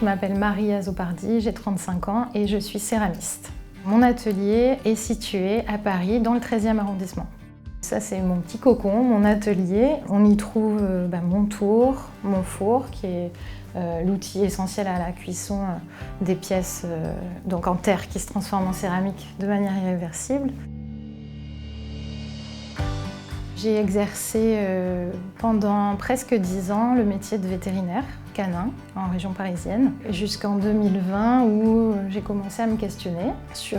Je m'appelle Marie Azopardi, j'ai 35 ans et je suis céramiste. Mon atelier est situé à Paris, dans le 13e arrondissement. Ça, c'est mon petit cocon, mon atelier. On y trouve mon tour, mon four, qui est l'outil essentiel à la cuisson des pièces donc en terre qui se transforment en céramique de manière irréversible. J'ai exercé pendant presque 10 ans le métier de vétérinaire canin en région parisienne, jusqu'en 2020 où j'ai commencé à me questionner sur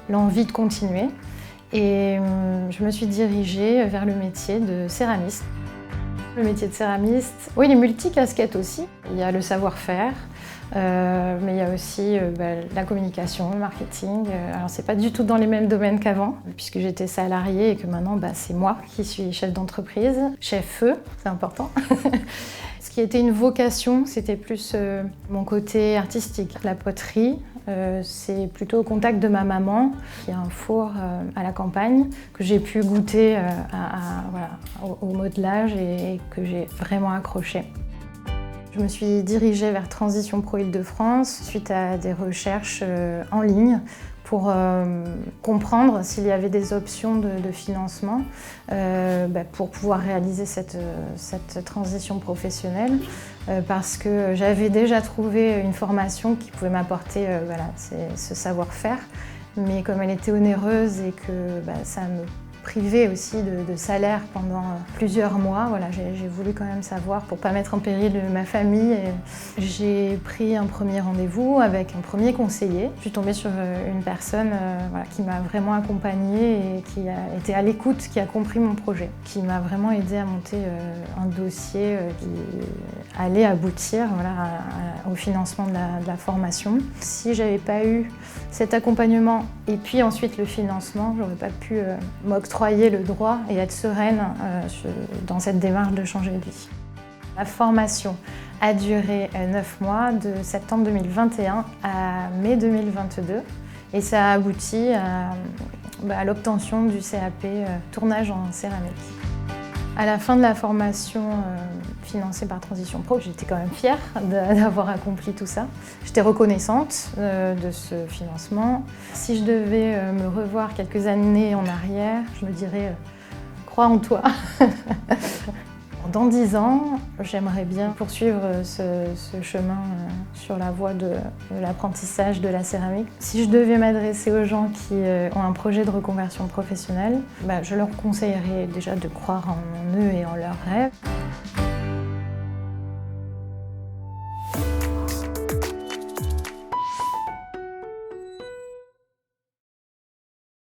l'envie de continuer et je me suis dirigée vers le métier de céramiste. Le métier de céramiste, oui, il est multicasquette aussi. Il y a le savoir-faire, mais il y a aussi la communication, le marketing. Alors c'est pas du tout dans les mêmes domaines qu'avant, puisque j'étais salariée et que maintenant c'est moi qui suis chef d'entreprise, chef-feu, c'est important. Ce qui était une vocation, c'était plus mon côté artistique. La poterie, c'est plutôt au contact de ma maman, qui a un four à la campagne, que j'ai pu goûter au modelage et que j'ai vraiment accroché. Je me suis dirigée vers Transition Pro Île-de-France suite à des recherches en ligne pour comprendre s'il y avait des options de financement pour pouvoir réaliser cette transition professionnelle parce que j'avais déjà trouvé une formation qui pouvait m'apporter ce savoir-faire, mais comme elle était onéreuse et que ça me privée aussi de salaire pendant plusieurs mois. Voilà, j'ai voulu quand même savoir pour ne pas mettre en péril ma famille. J'ai pris un premier rendez-vous avec un premier conseiller. Je suis tombée sur une personne qui m'a vraiment accompagnée et qui a été à l'écoute, qui a compris mon projet, qui m'a vraiment aidée à monter un dossier qui allait aboutir au financement de la formation. Si j'avais pas eu cet accompagnement et puis ensuite le financement, j'aurais pas pu m'octroyer le droit et être sereine dans cette démarche de changer de vie. La formation a duré 9 mois, de septembre 2021 à mai 2022, et ça a abouti à l'obtention du CAP tournage en céramique. À la fin de la formation financée par Transition Pro, j'étais quand même fière d'avoir accompli tout ça. J'étais reconnaissante de ce financement. Si je devais me revoir quelques années en arrière, je me dirais « crois en toi ». Dans 10 ans, j'aimerais bien poursuivre ce chemin sur la voie de l'apprentissage de la céramique. Si je devais m'adresser aux gens qui ont un projet de reconversion professionnelle, je leur conseillerais déjà de croire en eux et en leurs rêves.